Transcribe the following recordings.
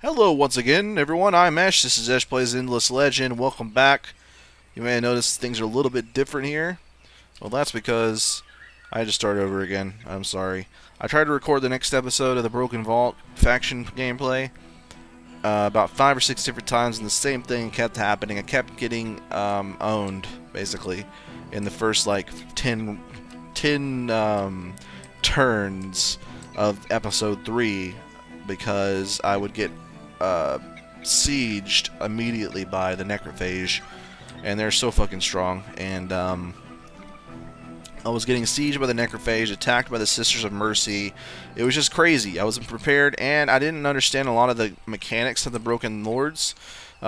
Hello once again, everyone. I'm Ash. This is EchPlays Endless Legend. Welcome back. You may have noticed things are a little bit different here. Well, that's because I had to start over again. I'm sorry. I tried to record the next episode of the Broken Vault faction gameplay about 5 or 6 different times, and the same thing kept happening. I kept getting owned, basically, in the first, like, 10 turns of episode 3 because I would get sieged immediately by the necrophage, and they're so fucking strong. And I was getting sieged by the necrophage, attacked by the Sisters of Mercy. It was just crazy. I wasn't prepared, and I didn't understand a lot of the mechanics of the Broken Lords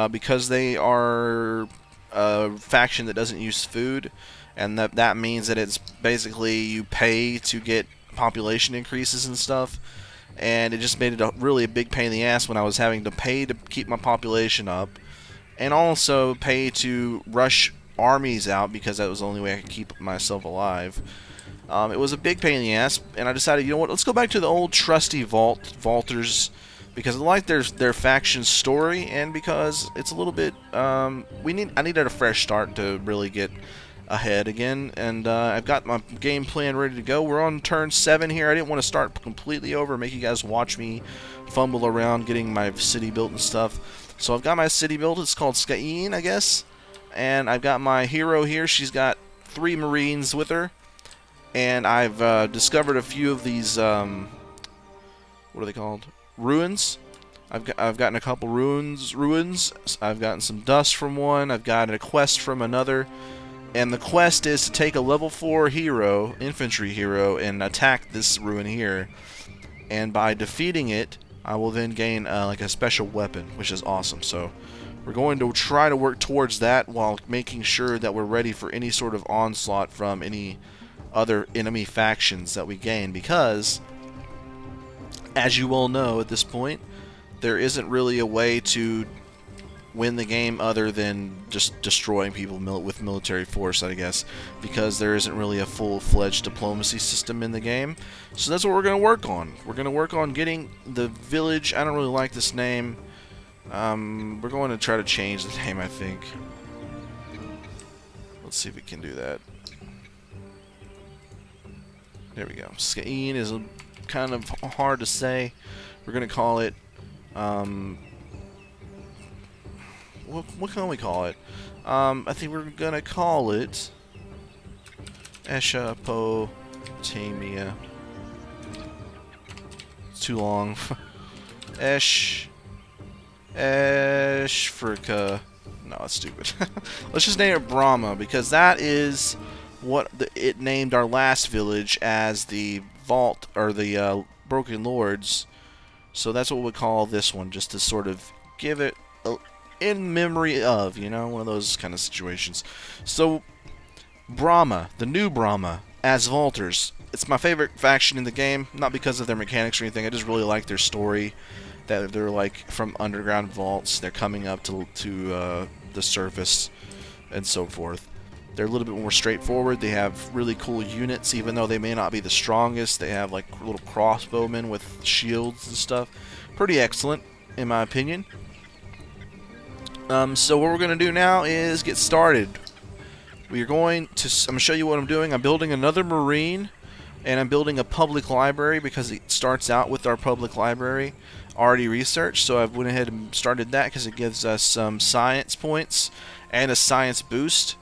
because they are a faction that doesn't use food, and that means that it's basically you pay to get population increases and stuff. And it just made it really a big pain in the ass when I was having to pay to keep my population up, and also pay to rush armies out because that was the only way I could keep myself alive. It was a big pain in the ass, and I decided, you know what, let's go back to the old trusty Vaulters, because I like their faction story, and because it's a little bit, I needed a fresh start to really get ahead again, and I've got my game plan ready to go. We're on turn 7 here. I didn't want to start completely over, make you guys watch me fumble around getting my city built and stuff. So I've got my city built. It's called Skyin, I guess, and I've got my hero here. She's got 3 Marines with her, and I've discovered a few of these, what are they called? Ruins. I've gotten a couple ruins. I've gotten some dust from one. I've gotten a quest from another. And the quest is to take a level 4 hero, infantry hero, and attack this ruin here. And by defeating it, I will then gain like a special weapon, which is awesome. So we're going to try to work towards that while making sure that we're ready for any sort of onslaught from any other enemy factions that we gain. Because, as you all know at this point, there isn't really a way to win the game other than just destroying people with military force, I guess, because there isn't really a full-fledged diplomacy system in the game. So that's what we're going to work on. We're going to work on getting the village. I don't really like this name. We're going to try to change the name, I think. Let's see if we can do that. There we go. Skyin is kind of hard to say. We're going to call it what can we call it? I think we're gonna call it Eshapotamia. It's too long. Eshfrika. No, it's stupid. Let's just name it Brama, because that is what it named our last village as the Vault, or the Broken Lords. So that's what we'll call this one, just to sort of give it a in memory of, you know, one of those kind of situations. So, Brama, the new Brama, as Vaulters. It's my favorite faction in the game, not because of their mechanics or anything. I just really like their story, that they're like from underground vaults. They're coming up to the surface and so forth. They're a little bit more straightforward. They have really cool units, even though they may not be the strongest. They have like little crossbowmen with shields and stuff. Pretty excellent, in my opinion. So what we're going to do now is get started. I'm going to show you what I'm doing. I'm building another Marine, and I'm building a public library because it starts out with our public library already researched. So I went ahead and started that because it gives us some science points and a science boost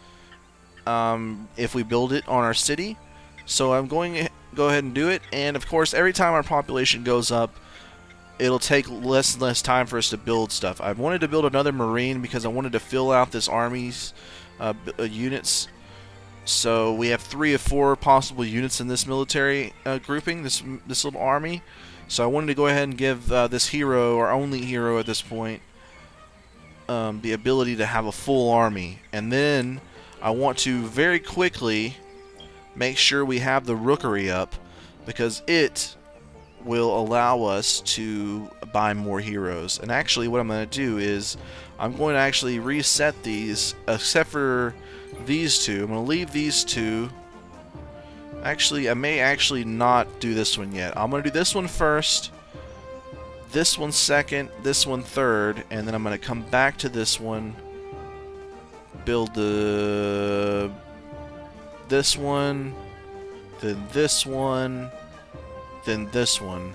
if we build it on our city. So I'm going to go ahead and do it, and of course every time our population goes up, it'll take less and less time for us to build stuff. I wanted to build another Marine because I wanted to fill out this army's units. So we have 3 of 4 possible units in this military grouping, this little army. So I wanted to go ahead and give this hero, our only hero at this point, the ability to have a full army. And then I want to very quickly make sure we have the rookery up, because it will allow us to buy more heroes. And actually what I'm going to do is I'm going to actually reset these, except for these 2. I'm going to leave these 2. Actually, I may actually not do this one yet. I'm going to do this one first, this one second, this one third, and then I'm going to come back to this one, build this one, then this one, then this one.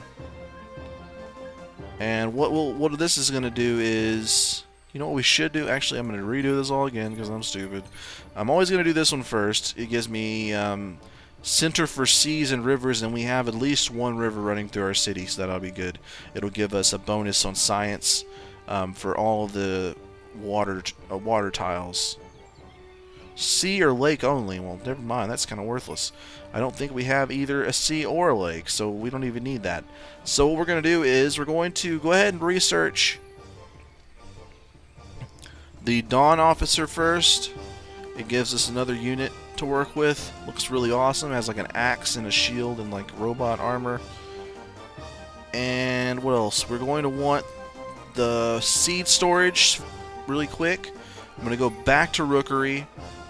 And what this is going to do is, you know what we should do? Actually, I'm going to redo this all again because I'm stupid. I'm always going to do this one first. It gives me center for seas and rivers, and we have at least one river running through our city, so that'll be good. It'll give us a bonus on science for all of the water tiles. Sea or lake only. Well, never mind. That's kind of worthless. I don't think we have either a sea or a lake, so we don't even need that. So what we're going to do is we're going to go ahead and research the Dawn Officer first. It gives us another unit to work with. Looks really awesome. It has like an axe and a shield and like robot armor. And what else? We're going to want the seed storage really quick. I'm going to go back to Rookery.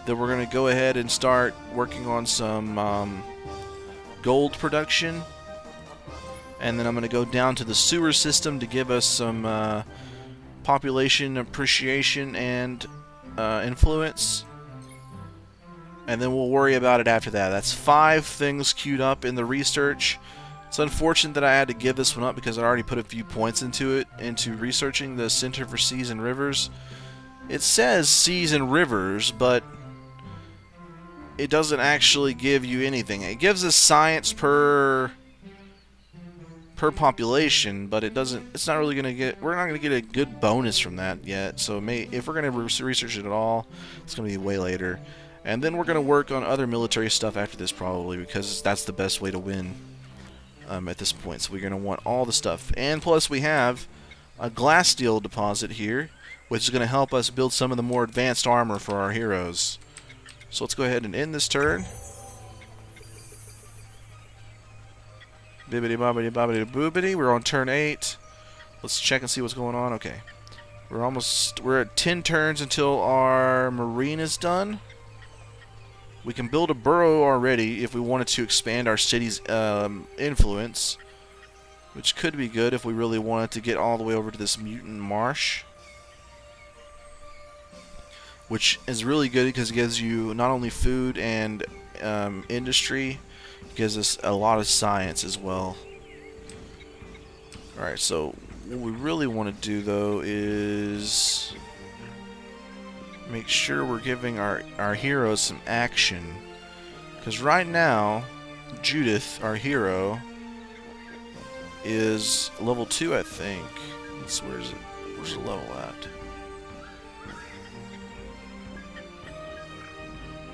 Then we're going to go ahead and start working on some gold production. And then I'm going to go down to the sewer system to give us some population appreciation and influence. And then we'll worry about it after that. That's 5 things queued up in the research. It's unfortunate that I had to give this one up because I already put a few points into it, into researching the Center for Seas and Rivers. It says seas and rivers, but it doesn't actually give you anything. It gives us science per population, but it doesn't. It's not really gonna get. We're not gonna get a good bonus from that yet. So if we're gonna research it at all, it's gonna be way later. And then we're gonna work on other military stuff after this probably because that's the best way to win at this point. So we're gonna want all the stuff, and plus we have a glass steel deposit here, which is gonna help us build some of the more advanced armor for our heroes. So let's go ahead and end this turn. Bibbidi bobbidi bobbidi boobidi. We're on turn 8. Let's check and see what's going on. Okay. We're at 10 turns until our marine is done. We can build a burrow already if we wanted to expand our city's influence, which could be good if we really wanted to get all the way over to this mutant marsh. Which is really good because it gives you not only food and industry, it gives us a lot of science as well. Alright, so what we really want to do though is make sure we're giving our heroes some action. Because right now, Judith, our hero, is level 2, I think. Where's it? Where's the level at?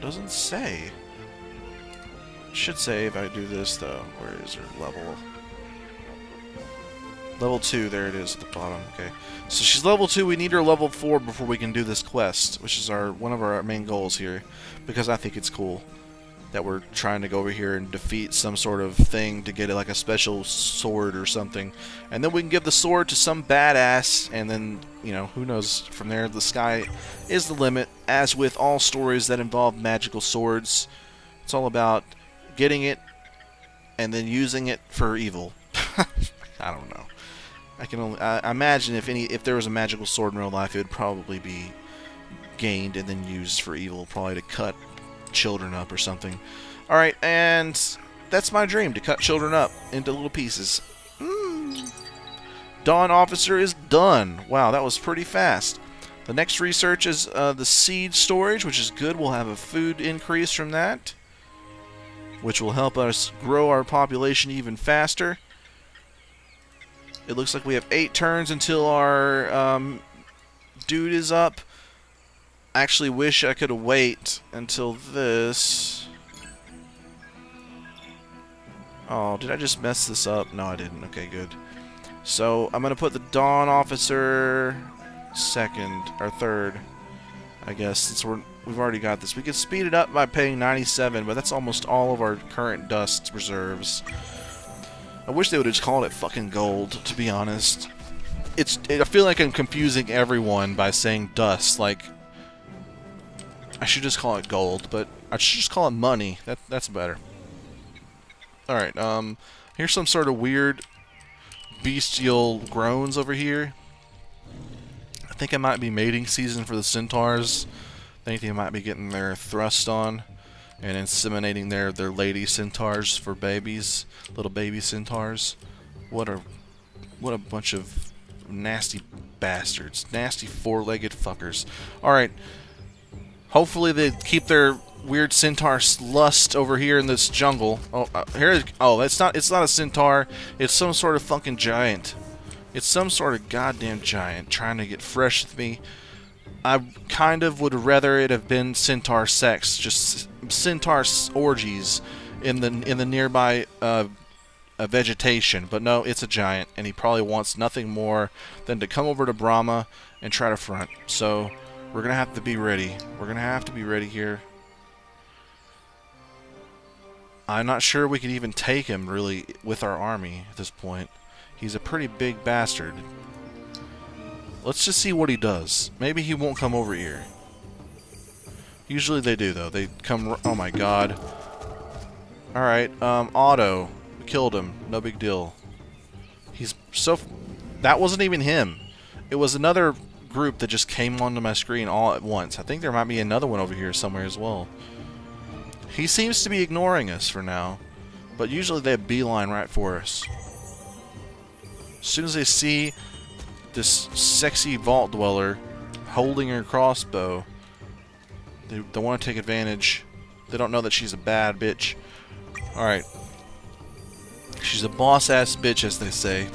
Doesn't say. It should say if I do this though. Where is her level? Level 2, there it is at the bottom. Okay. So she's level 2, we need her level 4 before we can do this quest, which is one of our main goals here. Because I think it's cool that we're trying to go over here and defeat some sort of thing to get like a special sword or something. And then we can give the sword to some badass, and then, you know, who knows, from there the sky is the limit. As with all stories that involve magical swords, it's all about getting it and then using it for evil. I don't know. I can only imagine if there was a magical sword in real life, it would probably be gained and then used for evil, probably to cut children up or something. Alright, and that's my dream, to cut children up into little pieces. Dawn Officer is done. Wow, that was pretty fast. The next research is the seed storage, which is good. We'll have a food increase from that, which will help us grow our population even faster. It looks like we have 8 turns until our dude is up. I actually wish I could wait until this. Oh, did I just mess this up? No, I didn't. Okay, good. So I'm gonna put the Dawn Officer second or third, I guess, since we've already got this. We could speed it up by paying 97, but that's almost all of our current dust reserves. I wish they would have just called it fucking gold, to be honest. I feel like I'm confusing everyone by saying dust. Like, I should just call it gold, but I should just call it money. That's better. Alright, here's some sort of weird bestial groans over here. I think it might be mating season for the centaurs. I think they might be getting their thrust on and inseminating their lady centaurs for babies, little baby centaurs. What a bunch of nasty bastards, nasty four-legged fuckers. All right, hopefully they keep their weird centaur lust over here in this jungle. Oh, it's not a centaur. It's some sort of fucking giant. It's some sort of goddamn giant trying to get fresh with me. I kind of would rather it have been centaur sex, just centaur orgies in the nearby vegetation. But no, it's a giant, and he probably wants nothing more than to come over to Brama and try to front. So we're gonna have to be ready. We're gonna have to be ready here. I'm not sure we could even take him really with our army at this point. He's a pretty big bastard. Let's just see what he does. Maybe he won't come over here. Usually they do, though. They come... Oh, my God. Alright, Otto. We killed him. No big deal. He's so... That wasn't even him. It was another group that just came onto my screen all at once. I think there might be another one over here somewhere as well. He seems to be ignoring us for now. But usually they have beeline right for us. As soon as they see this sexy vault dweller holding her crossbow, they want to take advantage. They don't know that she's a bad bitch. Alright. She's a boss-ass bitch, as they say.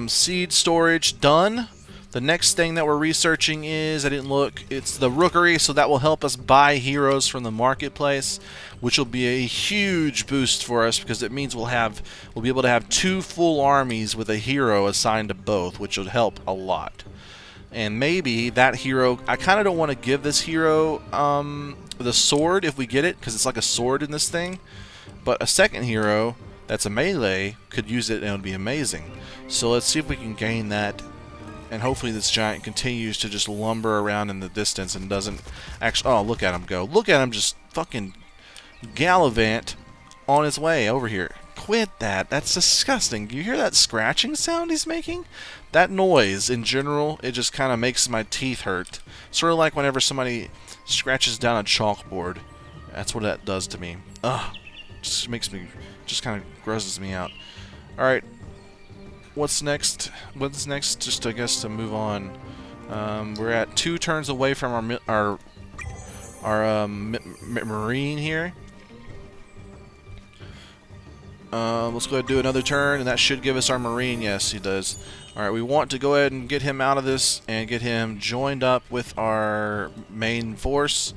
Seed storage done. The next thing that we're researching is, I didn't look, it's the rookery, so that will help us buy heroes from the marketplace, which will be a huge boost for us because it means we'll be able to have 2 full armies with a hero assigned to both, which will help a lot. And maybe that hero, I kind of don't want to give this hero the sword if we get it, because it's like a sword in this thing, but a second hero that's a melee could use it and it would be amazing. So let's see if we can gain that. And hopefully this giant continues to just lumber around in the distance and doesn't actually... Oh, look at him go. Look at him just fucking gallivant on his way over here. Quit that. That's disgusting. Do you hear that scratching sound he's making? That noise, in general, it just kind of makes my teeth hurt. Sort of like whenever somebody scratches down a chalkboard. That's what that does to me. Ugh. Just makes me... Just kind of grosses me out. Alright. What's next? What's next? Just I guess to move on. We're at 2 turns away from our marine here. Let's go ahead and do another turn, and that should give us our marine. Yes, he does. All right, we want to go ahead and get him out of this and get him joined up with our main force.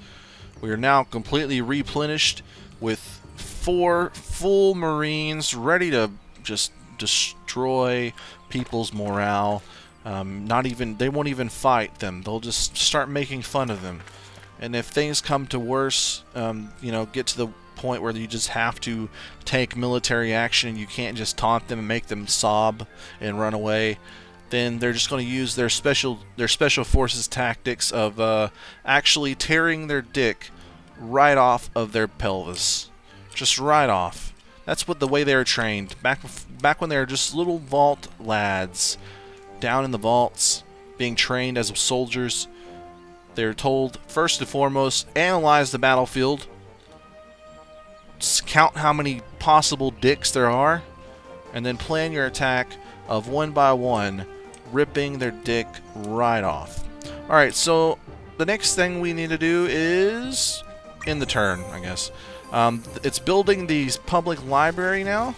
We are now completely replenished with 4 full marines ready to just destroy people's morale. They won't even fight them. They'll just start making fun of them. And if things come to worse, you know, get to the point where you just have to take military action, you can't just taunt them and make them sob and run away, then they're just going to use their special forces tactics of actually tearing their dick right off of their pelvis. Just right off. That's what the way they were trained back when they were just little vault lads down in the vaults being trained as soldiers. They're told first and foremost, analyze the battlefield, count how many possible dicks there are, and then plan your attack of one by one ripping their dick right off. Alright, so the next thing we need to do is in the turn, I guess. It's building the public library now.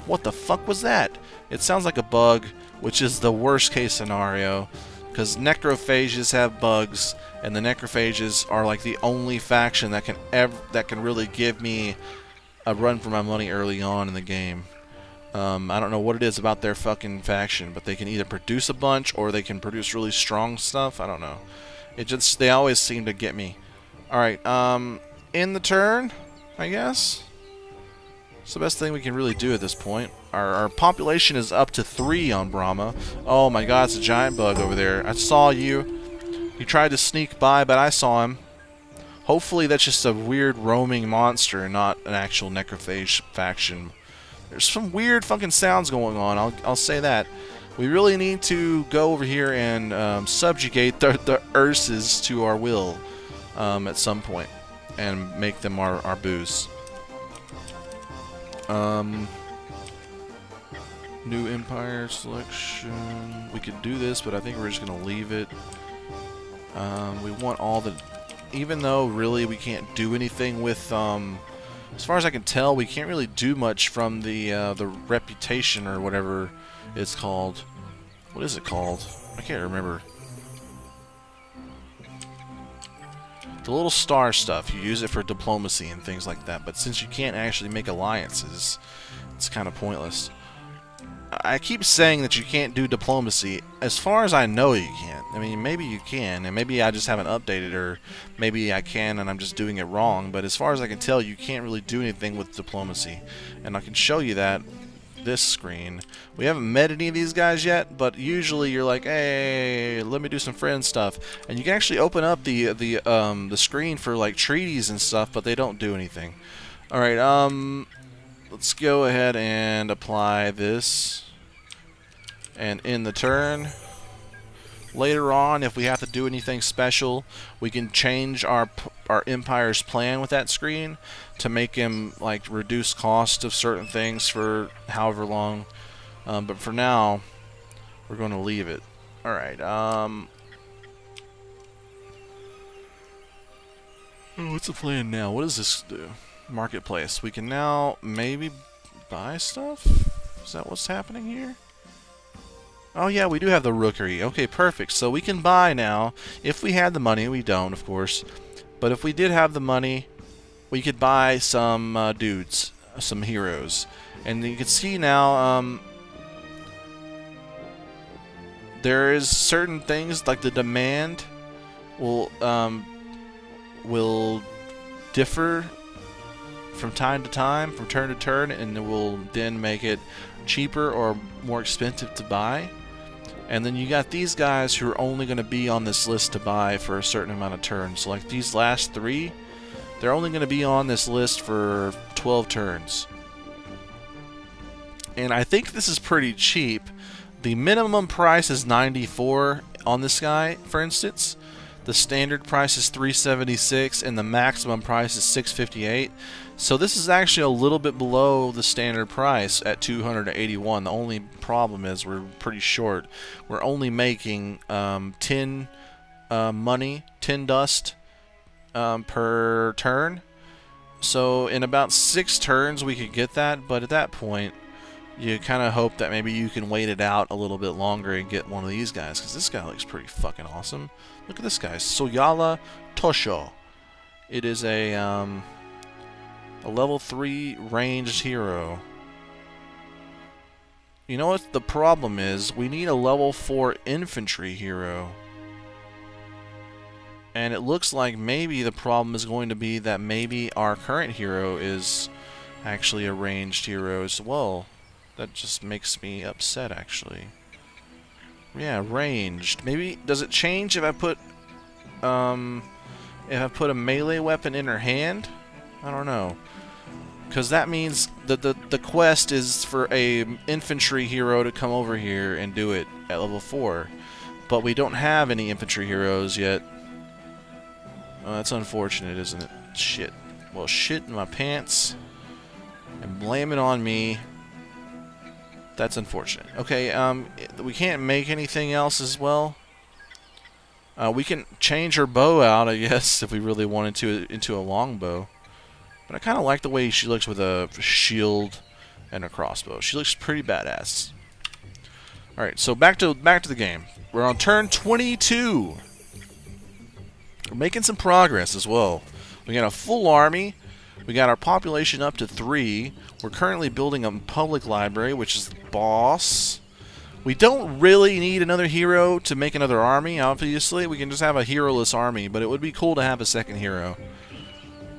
What the fuck was that? It sounds like a bug, which is the worst case scenario, because necrophages have bugs, and the necrophages are like the only faction that can really give me a run for my money early on in the game. I don't know what it is about their fucking faction, but they can either produce a bunch or they can produce really strong stuff. I don't know. They always seem to get me. Alright, in the turn, I guess. It's the best thing we can really do at this point. Our population is up to 3 on Brama. Oh my god, it's a giant bug over there. I saw you. He tried to sneak by, but I saw him. Hopefully that's just a weird roaming monster and not an actual necrophage faction. There's some weird fucking sounds going on. I'll say that. We really need to go over here and subjugate the Urses to our will at some point and make them our booze. New empire selection. We could do this, but I think we're just gonna leave it. We want all the, even though really we can't do anything with. As far as I can tell, we can't really do much from the reputation or whatever it's called. What is it called? I can't remember. The little star stuff. You use it for diplomacy and things like that. But since you can't actually make alliances, it's kind of pointless. I keep saying that you can't do diplomacy. As far as I know, you can't. I mean, maybe you can, and maybe I just haven't updated, or maybe I can and I'm just doing it wrong. But as far as I can tell, you can't really do anything with diplomacy. And I can show you that this screen. We haven't met any of these guys yet, but usually you're like, hey, let me do some friend stuff. And you can actually open up the screen for like treaties and stuff, but they don't do anything. All right, let's go ahead and apply this and end the turn. Later on, if we have to do anything special, we can change our empire's plan with that screen to make him like reduce cost of certain things for however long. But for now, we're going to leave it. All right. What's the plan now? What does this do? Marketplace. We can now maybe buy stuff? Is that what's happening here? Oh yeah, we do have the rookery. Okay, perfect. So we can buy now. If we had the money, we don't, of course. But if we did have the money, we could buy some dudes, some heroes. And you can see now, there is certain things like the demand will differ from time to time, from turn to turn, and it will then make it cheaper or more expensive to buy. And then you got these guys who are only going to be on this list to buy for a certain amount of turns. So like these last three, they're only going to be on this list for 12 turns. And I think this is pretty cheap. The minimum price is 94 on this guy, for instance. The standard price is 376 and the maximum price is 658. So this is actually a little bit below the standard price at 281. The only problem is we're pretty short. We're only making 10 money, 10 dust per turn. So in about 6 turns we could get that, but at that point you kind of hope that maybe you can wait it out a little bit longer and get one of these guys, because this guy looks pretty fucking awesome. Look at this guy, Soyala Tosho. It is a level 3 ranged hero. You know what the problem is? We need a level 4 infantry hero. And it looks like maybe the problem is going to be that maybe our current hero is actually a ranged hero as well. That just makes me upset, actually. Yeah, ranged. Maybe does it change if I put a melee weapon in her hand? I don't know. Because that means that the quest is for a infantry hero to come over here and do it at level 4. But we don't have any infantry heroes yet. Oh, that's unfortunate, isn't it? Shit. Well, shit in my pants. And blame it on me. That's unfortunate. Okay, we can't make anything else as well. We can change her bow out, I guess, if we really wanted to, into a longbow. But I kind of like the way she looks with a shield and a crossbow. She looks pretty badass. All right, so back to the game. We're on turn 22. We're making some progress as well. We got a full army. We got our population up to 3. We're currently building a public library, which is the boss. We don't really need another hero to make another army, obviously. We can just have a hero-less army, but it would be cool to have a second hero.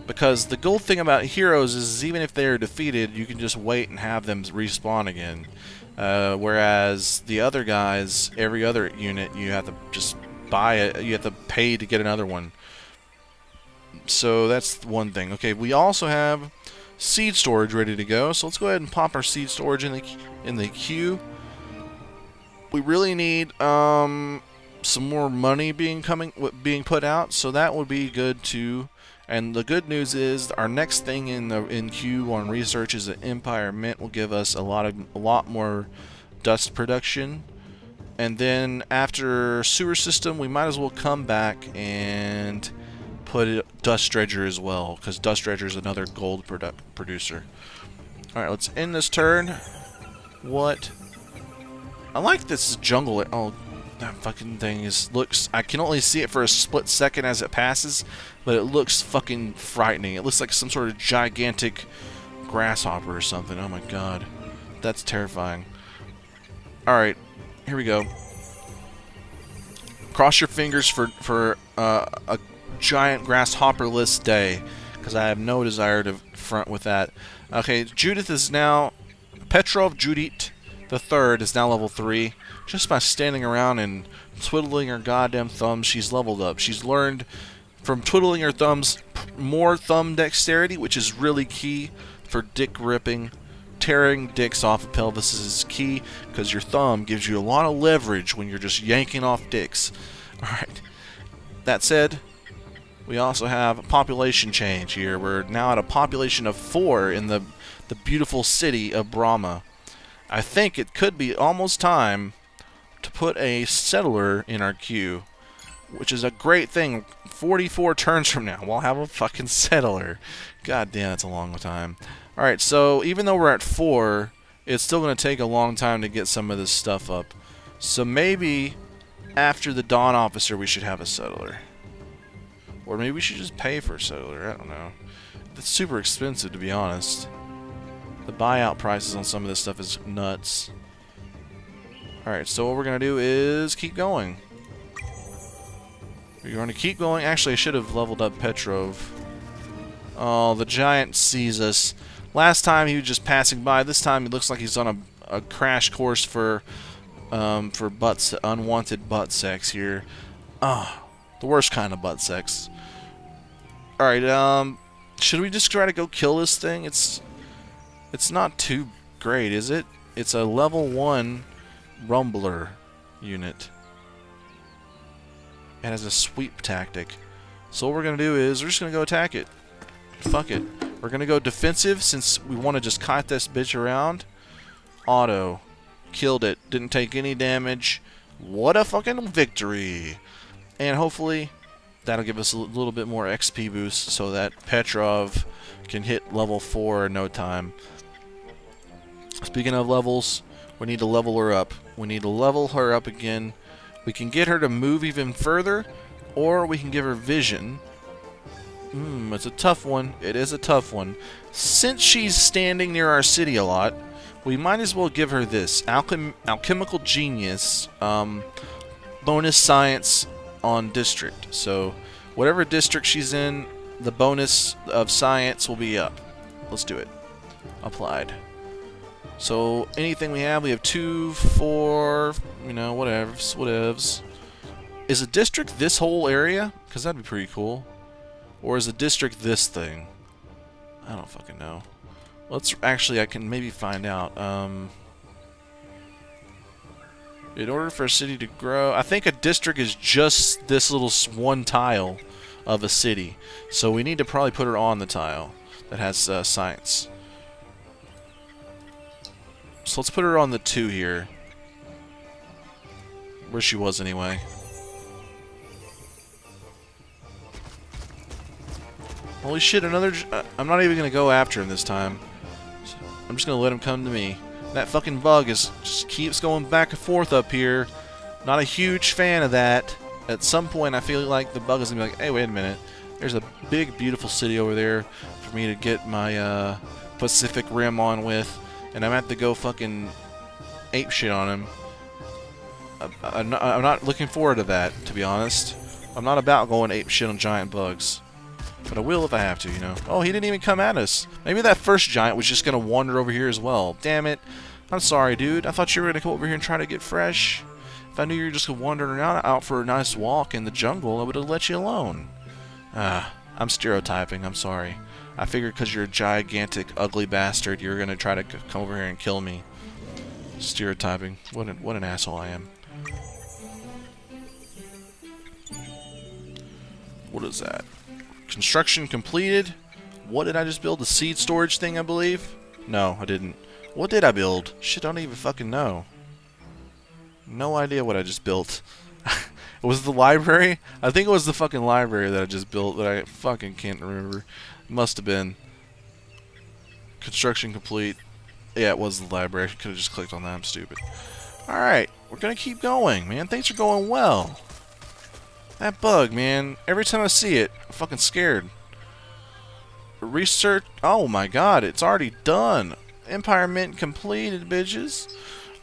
Because the cool thing about heroes is even if they're defeated, you can just wait and have them respawn again. Whereas the other guys, every other unit, you have to just buy it. You have to pay to get another one. So that's one thing. Okay, we also have seed storage ready to go. So let's go ahead and pop our seed storage in the queue. We really need some more money being put out, so that would be good too. And the good news is our next thing in queue on research is that Empire Mint will give us a lot more dust production. And then after sewer system, we might as well come back and put Dust Dredger as well, because Dust Dredger is another gold producer. Alright, let's end this turn. What? I like this jungle. Oh, that fucking thing looks... I can only see it for a split second as it passes, but it looks fucking frightening. It looks like some sort of gigantic grasshopper or something. Oh my god. That's terrifying. Alright, here we go. Cross your fingers for a giant grasshopper-less day, because I have no desire to front with that. Okay, Judith is now... Petrov Judith the third is now level 3. Just by standing around and twiddling her goddamn thumbs, she's leveled up. She's learned from twiddling her thumbs more thumb dexterity, which is really key for dick ripping. Tearing dicks off of pelvises is key, because your thumb gives you a lot of leverage when you're just yanking off dicks. Alright. That said, we also have a population change here. We're now at a population of 4 in the beautiful city of Brama. I think it could be almost time to put a settler in our queue, which is a great thing. 44 turns from now, we'll have a fucking settler. God damn, that's a long time. Alright, so even though we're at 4, it's still going to take a long time to get some of this stuff up. So maybe after the Dawn Officer we should have a settler. Or maybe we should just pay for a settler, I don't know. It's super expensive, to be honest. The buyout prices on some of this stuff is nuts. Alright, so what we're going to do is keep going. We're going to keep going. Actually, I should have leveled up Petrov. Oh, the giant sees us. Last time he was just passing by. This time he looks like he's on a crash course for unwanted butt sex here. Ah, the worst kind of butt sex. Alright, should we just try to go kill this thing? It's not too great, is it? It's a level 1 Rumbler unit. It has a sweep tactic. So what we're going to do is we're just going to go attack it. Fuck it. We're going to go defensive since we want to just kite this bitch around. Auto. Killed it. Didn't take any damage. What a fucking victory. And hopefully that'll give us a little bit more XP boost so that Petrov can hit level 4 in no time. Speaking of levels, we need to level her up. We need to level her up again. We can get her to move even further, or we can give her vision. It's a tough one. It is a tough one. Since she's standing near our city a lot, we might as well give her this. Alchemical Genius, bonus science on district. So, whatever district she's in, the bonus of science will be up. Let's do it. Applied. So, anything we have 2, 4, you know, whatevs. Is a district this whole area? Because that'd be pretty cool. Or is a district this thing? I don't fucking know. Let's actually, I can maybe find out. In order for a city to grow, I think a district is just this little one tile of a city. So we need to probably put her on the tile that has science. So let's put her on the 2 here. Where she was anyway. Holy shit, another... I'm not even going to go after him this time. I'm just going to let him come to me. That fucking bug just keeps going back and forth up here. Not a huge fan of that. At some point, I feel like the bug is going to be like, hey, wait a minute. There's a big, beautiful city over there for me to get my Pacific Rim on with. And I'm going to have to go fucking ape shit on him. I'm not looking forward to that, to be honest. I'm not about going ape shit on giant bugs. But I will if I have to, you know. Oh, he didn't even come at us. Maybe that first giant was just going to wander over here as well. Damn it. I'm sorry, dude. I thought you were going to come over here and try to get fresh. If I knew you were just wandering out for a nice walk in the jungle, I would have let you alone. I'm stereotyping. I'm sorry. I figured because you're a gigantic, ugly bastard, you're gonna try to come over here and kill me. Stereotyping. What an asshole I am. What is that? Construction completed. What did I just build? The seed storage thing, I believe? No, I didn't. What did I build? Shit, I don't even fucking know. No idea what I just built. Was it the library? I think it was the fucking library that I just built that I fucking can't remember. Must have been. Construction complete. Yeah, it was the library. I could have just clicked on that. I'm stupid. Alright, we're gonna keep going, man. Things are going well. That bug, man. Every time I see it, I'm fucking scared. Research. Oh my god, it's already done. Empire Mint completed, bitches.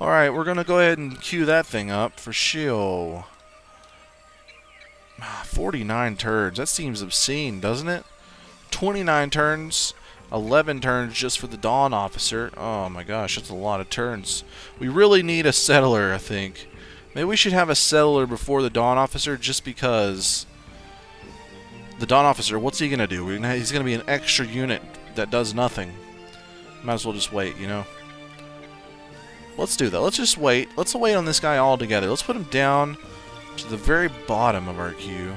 Alright, we're gonna go ahead and queue that thing up for shill. 49 turns. That seems obscene, doesn't it? 29 turns. 11 turns just for the Dawn Officer. Oh my gosh, that's a lot of turns. We really need a settler, I think. Maybe we should have a settler before the Dawn Officer just because the Dawn Officer, what's he gonna do? He's gonna be an extra unit that does nothing. Might as well just wait, you know? Let's do that. Let's just wait. Let's wait on this guy altogether. Let's put him down to the very bottom of our queue.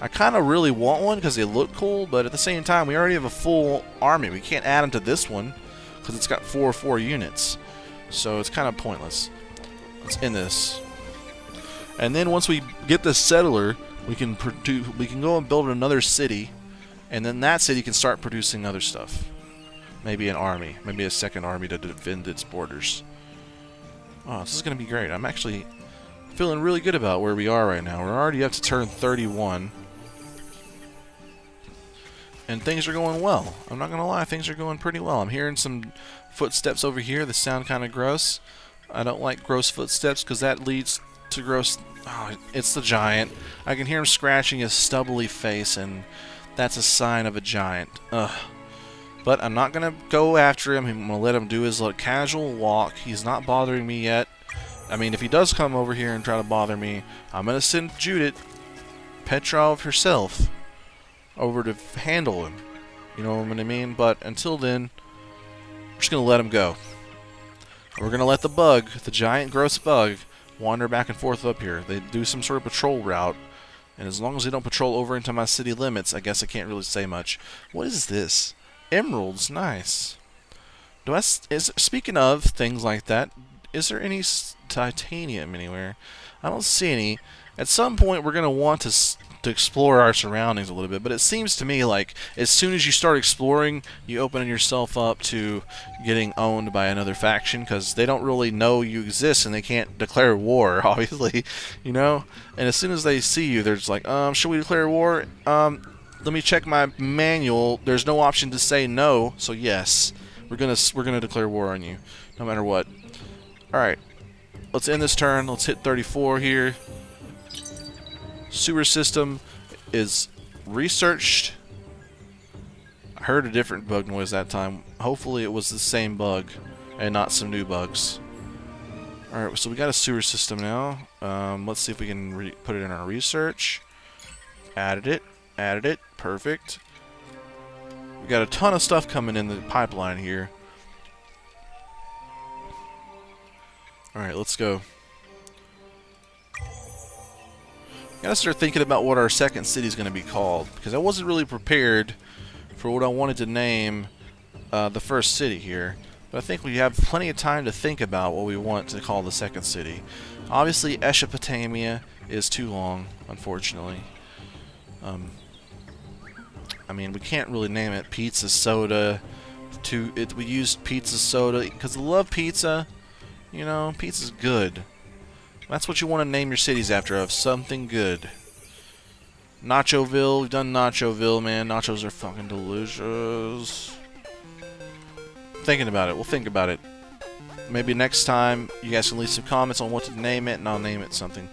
I kind of really want one because they look cool, but at the same time, we already have a full army. We can't add them to this one because it's got 4 units. So it's kind of pointless. Let's end this. And then once we get the settler, we can go and build another city, and then that city can start producing other stuff. Maybe an army. Maybe a second army to defend its borders. Oh, this is going to be great. I'm actually feeling really good about where we are right now. We're already up to turn 31. And things are going well. I'm not going to lie, things are going pretty well. I'm hearing some footsteps over here that sound kind of gross. I don't like gross footsteps because that leads to gross... Oh, it's the giant. I can hear him scratching his stubbly face, and that's a sign of a giant. Ugh. But I'm not going to go after him. I'm going to let him do his little casual walk. He's not bothering me yet. I mean, if he does come over here and try to bother me, I'm going to send Judith, Petrov herself, over to handle him. You know what I mean? But until then, we're just going to let him go. We're going to let the bug, the giant gross bug, wander back and forth up here. They do some sort of patrol route. And as long as they don't patrol over into my city limits, I guess I can't really say much. What is this? Emeralds, nice. Speaking of things like that, is there any titanium anywhere? I don't see any. At some point, we're going to want to explore our surroundings a little bit, but it seems to me like as soon as you start exploring, you open yourself up to getting owned by another faction, because they don't really know you exist and they can't declare war, obviously, you know? And as soon as they see you, they're just like, should we declare war? Let me check my manual. There's no option to say no, so yes, we're gonna declare war on you, no matter what. All right, let's end this turn. Let's hit 34 here. Sewer system is researched. I heard a different bug noise that time. Hopefully, it was the same bug and not some new bugs. All right, so we got a sewer system now. Let's see if we can put it in our research. Added it. Perfect. We got a ton of stuff coming in the pipeline here. Alright, let's go. Gotta start thinking about what our second city is going to be called, because I wasn't really prepared for what I wanted to name the first city here. But I think we have plenty of time to think about what we want to call the second city. Obviously, Eschapotamia is too long, unfortunately. I mean, we can't really name it Pizza Soda. We used Pizza Soda because I love pizza. You know, pizza's good. That's what you want to name your cities after, of something good. Nachoville, we've done Nachoville, man. Nachos are fucking delicious. Thinking about it, we'll think about it. Maybe next time you guys can leave some comments on what to name it, and I'll name it something.